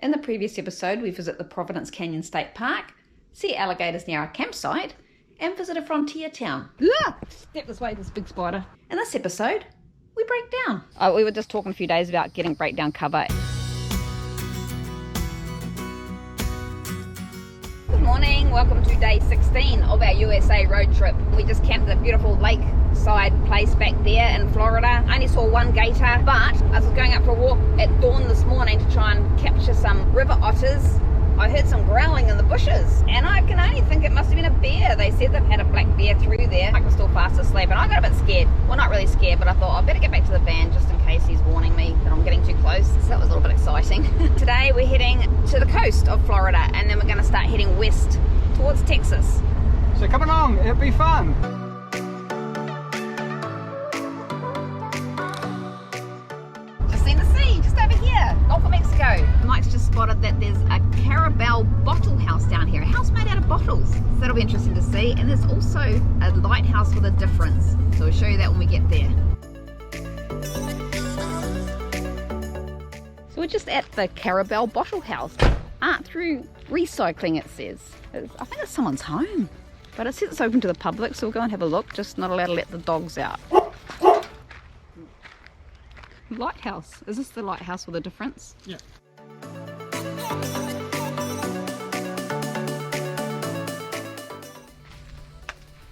In the previous episode, we visit the Providence Canyon State Park, see alligators near our campsite, and visit a frontier town. Step this way, this big spider. In this episode, we break down. We were just talking a few days about getting breakdown cover. Good morning, welcome to day 16 of our USA road trip. We just camped at a beautiful lakeside place back there in Florida. I only saw one gator, but I was going out for a walk at dawn this morning to try and capture some river otters. I heard some growling in the bushes, and I can only think it must have been a bear. They said they've had a black bear through there. I was still fast asleep, and I got a bit scared. Well, not really scared, but I thought I better get back to the van just in case he's warning me that I'm getting too close. So that was a little bit exciting. Today we're heading to the coast of Florida, and then we're going to start heading west towards Texas. So come along, it'll be fun. Gulf of Mexico. Mike's just spotted that there's a Carabelle bottle house down here, a house made out of bottles. So that'll be interesting to see. And there's also a lighthouse with a difference. So we'll show you that when we get there. So we're just at the Carabelle bottle house. Art through recycling, it says. I think it's someone's home. But it says it's open to the public, so we'll go and have a look. Just not allowed to let the dogs out. Lighthouse. Is this the lighthouse with a difference? Yeah.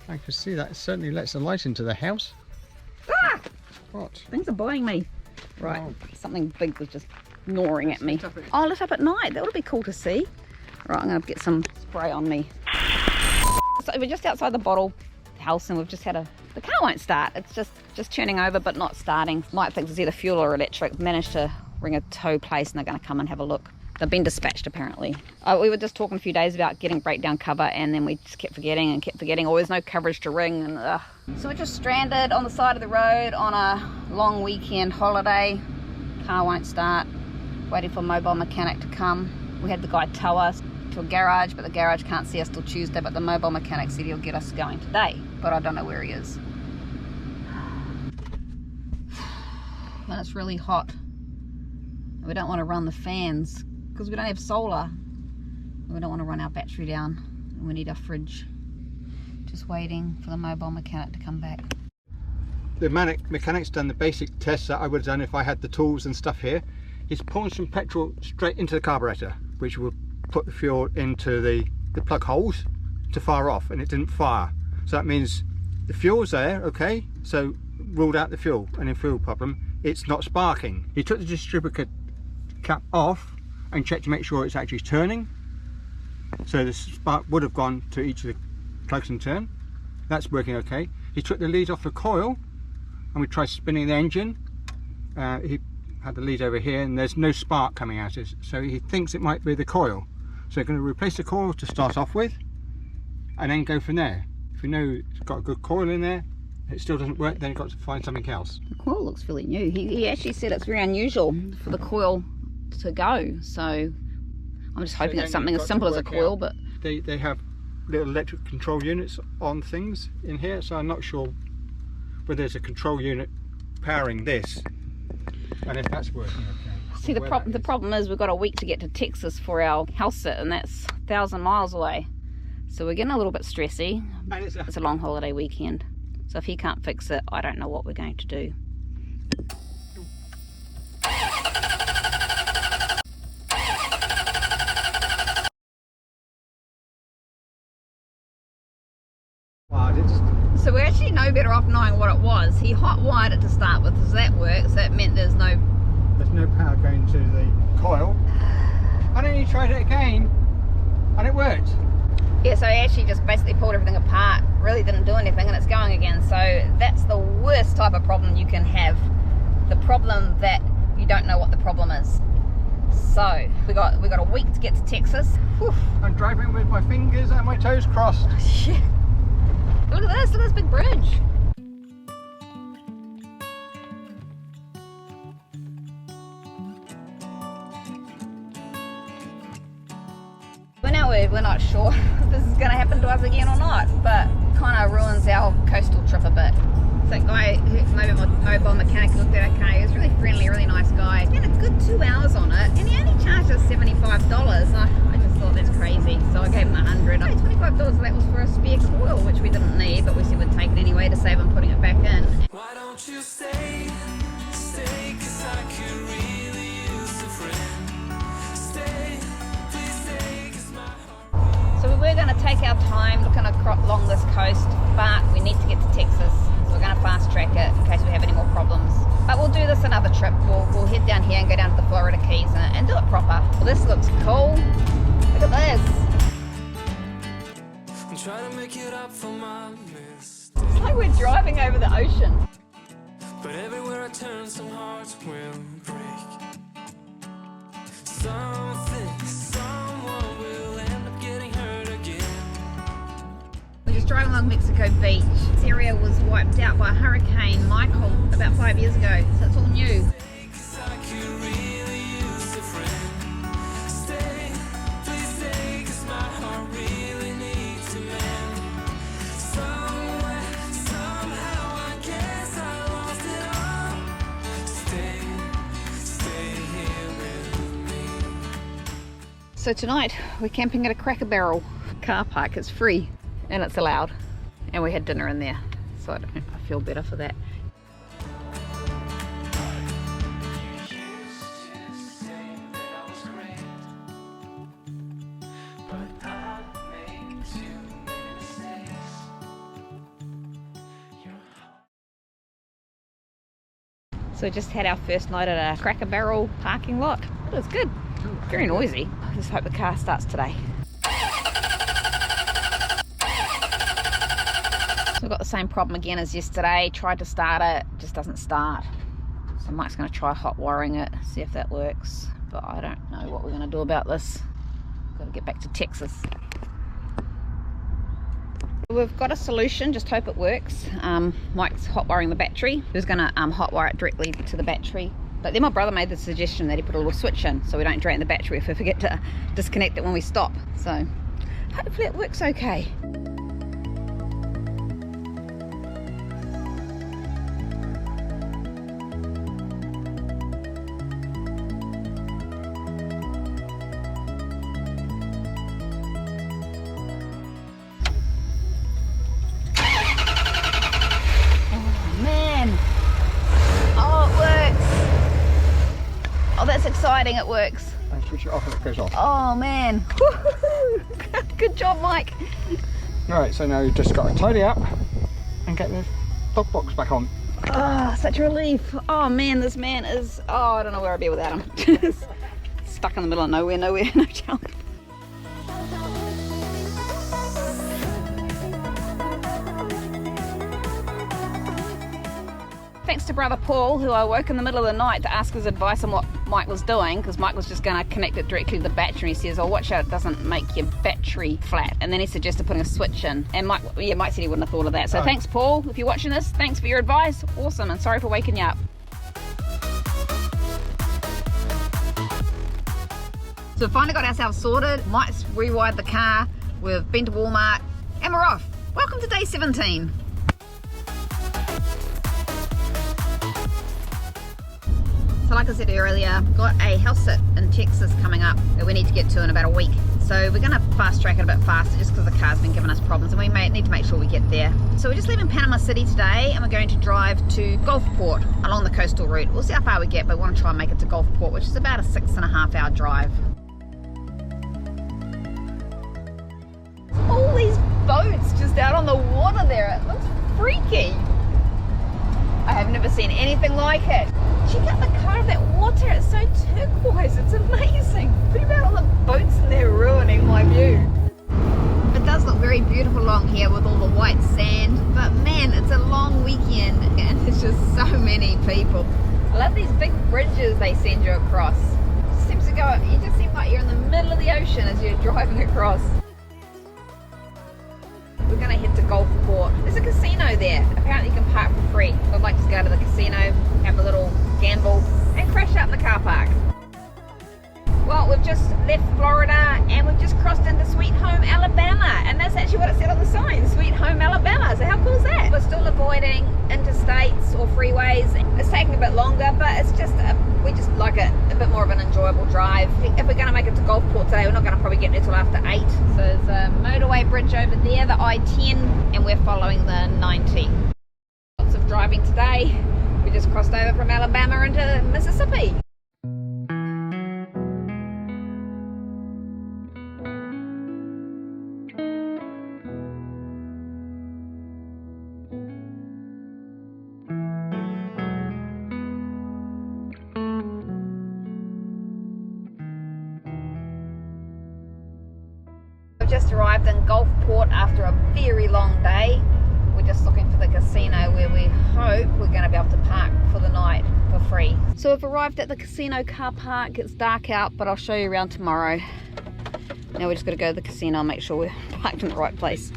I can see that it certainly lets the light into the house. Ah! What? Things are biting me. Right, Oh. something big was just gnawing at me. Oh, lit up at night. That would be cool to see. Right, I'm going to get some spray on me. So we're just outside the bottle house, and we've just had the car won't start. It's just turning over but not starting. Mike thinks it's either fuel or electric. Managed to ring a tow place, and they're going to come and have a look. They've been dispatched apparently. We were just talking a few days about getting breakdown cover, and then we just kept forgetting. Oh, there's no coverage to ring. And so we're just stranded on the side of the road on a long weekend holiday. Car won't start. Waiting for a mobile mechanic to come. We had the guy tow us to a garage, but the garage can't see us till Tuesday, but the mobile mechanic said he'll get us going today, but I don't know where he is. And it's really hot. We don't want to run the fans because we don't have solar. We don't want to run our battery down. We need a fridge. Just waiting for the mobile mechanic to come back. The mechanic's done the basic tests that I would have done if I had the tools and stuff here. He's pouring some petrol straight into the carburetor, which will put the fuel into the plug holes to fire off, and it didn't fire. So that means the fuel's there, okay, so ruled out the fuel, and in fuel problem, it's not sparking. He took the distributor cap off and checked to make sure it's actually turning. So the spark would have gone to each of the plugs in turn. That's working okay. He took the lead off the coil, and we tried spinning the engine. He had the lead over here, and there's no spark coming out of it, so he thinks it might be the coil. So we're going to replace the coil to start off with, and then go from there. If we know it's got a good coil in there, it still doesn't work, then you've got to find something else. The coil looks really new. He actually said it's very unusual for the coil to go, so I'm just hoping it's something as simple as a coil. But they have little electric control units on things in here, so I'm not sure whether there's a control unit powering this and if that's working okay. See, the problem is we've got a week to get to Texas for our house sit, and that's 1,000 miles away. So we're getting a little bit stressy. And it's a long holiday weekend. So if he can't fix it, I don't know what we're going to do. So we're actually no better off knowing what it was. He hot wired it to start with, so that works. That meant there's no power going to the coil. And then he tried it again, and it worked. Yeah, so he actually just basically pulled everything apart, really didn't do anything, and it's going again. So that's the worst type of problem you can have. The problem that you don't know what the problem is. So we got a week to get to Texas. Whew. I'm driving with my fingers and my toes crossed. Shit. Look at this big bridge. We're not sure if this is going to happen to us again or not, but kind of ruins our coastal trip a bit. that guy, mobile mechanic, who looked at our car. He was really friendly, really nice guy. Spent a good 2 hours on it, and he only charged us $75. I just thought that's crazy, so I gave him $100. $25 of that was for a spare coil, which we didn't need, but we said we'd take it anyway to save on putting it back in. Why don't you stay, 'cause I could really use a friend. Stay, please stay, 'cause my heart. So we were going to take our time looking along this coast, but we need to get to Texas. So we're going to fast track it in case we have any more problems. But we'll do this another trip. We'll head down here and go down to the Florida Keys and do it proper. Well, this looks cool. Look at this. I'm trying to make it up for my mistakes. It's like we're driving over the ocean. But everywhere I turn, some hearts will break. Someone will end up getting hurt again. We're just driving along Mexico Beach. This area was wiped out by Hurricane Michael about 5 years ago, so it's all new. 'Cause I could really use a friend. Stay, please stay, 'cause my heart really needs a man. Somewhere, somehow, I guess I lost it all. Stay here with me. So tonight we're camping at a Cracker Barrel car park. It's free and it's allowed, and we had dinner in there, so I feel better for that. So we just had our first night at a Cracker Barrel parking lot. It was good. Very noisy. I just hope the car starts today. So we've got the same problem again as yesterday. Tried to start it, just doesn't start. So Mike's going to try hot wiring it, see if that works. But I don't know what we're going to do about this. Got to get back to Texas. We've got a solution, just hope it works. Mike's hot wiring the battery. He was going to hot wire it directly to the battery. But then my brother made the suggestion that he put a little switch in so we don't drain the battery if we forget to disconnect it when we stop. So hopefully it works okay. Exciting, it works. I switch it off and it goes off. Oh man. Good job, Mike. Right, so now you've just got to tidy up and get the dog box back on. Oh, such a relief. Oh man, this man is, I don't know where I'd be without him. Stuck in the middle of nowhere, no challenge. Thanks to brother Paul, who I woke in the middle of the night to ask his advice on what Mike was doing, because Mike was just going to connect it directly to the battery. He says, oh, watch out it doesn't make your battery flat. And then he suggested putting a switch in. And Mike said he wouldn't have thought of that. So Thanks, Paul, if you're watching this. Thanks for your advice. Awesome, and sorry for waking you up. So we finally got ourselves sorted. Mike's rewired the car. We've been to Walmart, and we're off. Welcome to day 17. So like I said earlier, got a house sit in Texas coming up that we need to get to in about a week. So we're going to fast track it a bit faster just because the car's been giving us problems and we need to make sure we get there. So we're just leaving Panama City today and we're going to drive to Gulfport along the coastal route. We'll see how far we get, but we want to try and make it to Gulfport, which is about a 6.5 hour drive. All these boats just out on the water there. It looks freaky. I have never seen anything like it. Check out the colour of that water, it's so turquoise, it's amazing. Pretty about all the boats in there ruining my view. It does look very beautiful along here with all the white sand, but man, it's a long weekend and there's just so many people. I love these big bridges they send you across. You just seem like you're in the middle of the ocean as you're driving across. We're going to head to Gulfport. There's a casino there. Apparently you can park for free. So I'd like to go to the casino, have a little gamble, and crash out in the car park. Well, we've just left Florida and we've just crossed into Sweet Home, Alabama, and that's actually what it said on the sign, Sweet Home, Alabama. So how cool is that? We're still avoiding interstates or freeways. It's taking a bit longer, but it's just we just like a bit more of an enjoyable drive. If we're going to make it to Gulfport today, we're not going to probably get there till after 8. So there's a motorway bridge over there, the I-10, and we're following the 90. Lots of driving today. We just crossed over from Alabama into Mississippi. We've just arrived in Gulfport after a very long day. We're just looking for the casino where we hope we're going to be able to park for the night for free. So we've arrived at the casino car park. It's dark out, but I'll show you around tomorrow. Now we just got to go to the casino and make sure we're parked in the right place.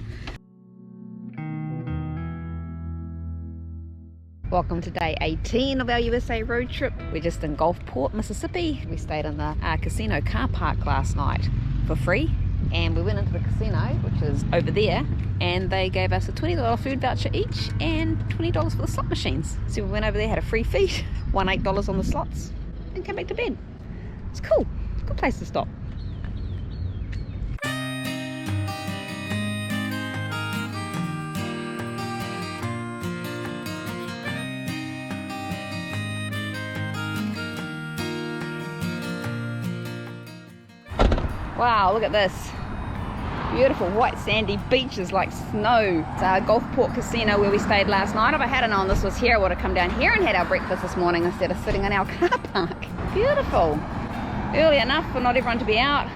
Welcome to day 18 of our USA road trip. We're just in Gulfport, Mississippi. We stayed in the casino car park last night for free. And we went into the casino, which is over there, and they gave us a $20 food voucher each and $20 for the slot machines. So we went over there, had a free feed, won $8 on the slots, and came back to bed. It's cool. Good place to stop. Wow, look at this. Beautiful white sandy beaches like snow. It's our Gulfport casino where we stayed last night. If I hadn't known this was here, I would have come down here and had our breakfast this morning instead of sitting in our car park. Beautiful. Early enough for not everyone to be out.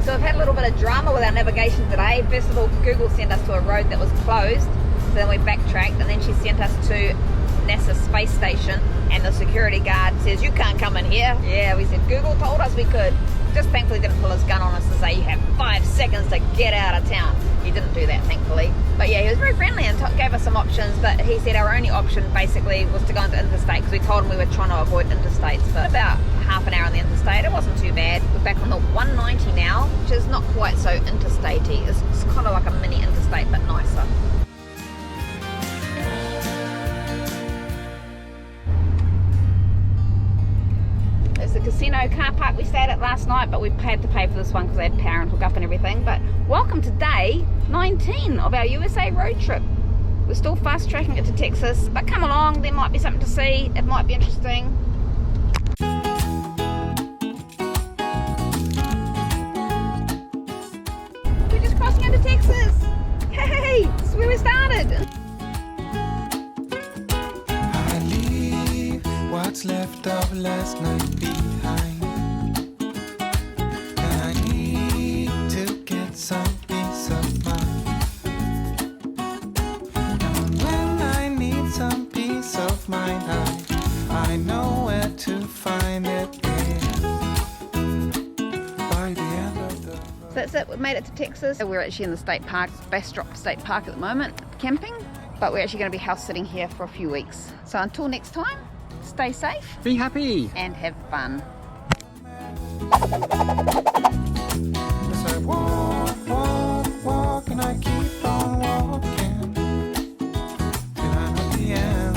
So we've had a little bit of drama with our navigation today. First of all, Google sent us to a road that was closed, so then we backtracked, and then she sent us to NASA space station, and the security guard says, you can't come in here. Yeah, we said, Google told us we could. Just thankfully didn't pull his gun on us to say, you have 5 seconds to get out of town. He didn't do that, thankfully. But yeah, he was very friendly and gave us some options, but he said our only option basically was to go into interstate, because we told him we were trying to avoid interstates for about half an hour on the interstate. It wasn't too bad. We're back on the 190 now, which is not quite so interstatey. It's kind of like a mini interstate, but nicer. There's the casino car park we stayed at last night, but we had to pay for this one because they had power and hook up and everything. But welcome to day 19 of our USA road trip. We're still fast tracking it to Texas, but come along, there might be something to see. It might be interesting. We're just crossing into Texas. Hey, this is where we started. I leave what's left of last night behind, and I need to get some peace of mind. And when I need some peace of mind, I know where to find it. By the end of the road. So that's it, we've made it to Texas. We're actually in the state park, Bastrop State Park at the moment, camping, but we're actually going to be house sitting here for a few weeks. So until next time, stay safe Be happy. and have fun. As I walk, and I keep on walking till I'm at the end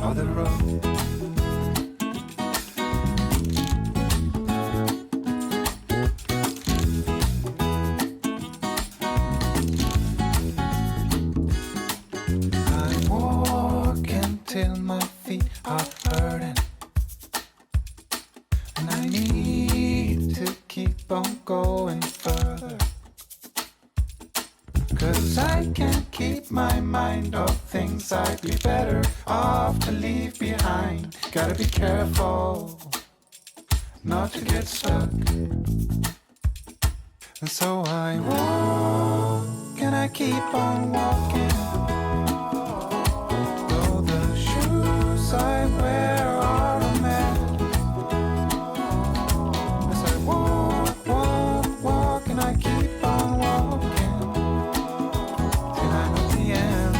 of the road. I walk until my feet are hurting, and I need to keep on going further, 'cause I can't keep my mind off things I'd be better off to leave behind. Gotta be careful not to get stuck, and so I walk and I keep on walking. Though the shoes I wear are a mess. As I walk, walk, walk, and I keep on walking till I'm at the end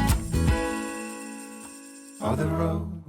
of the road.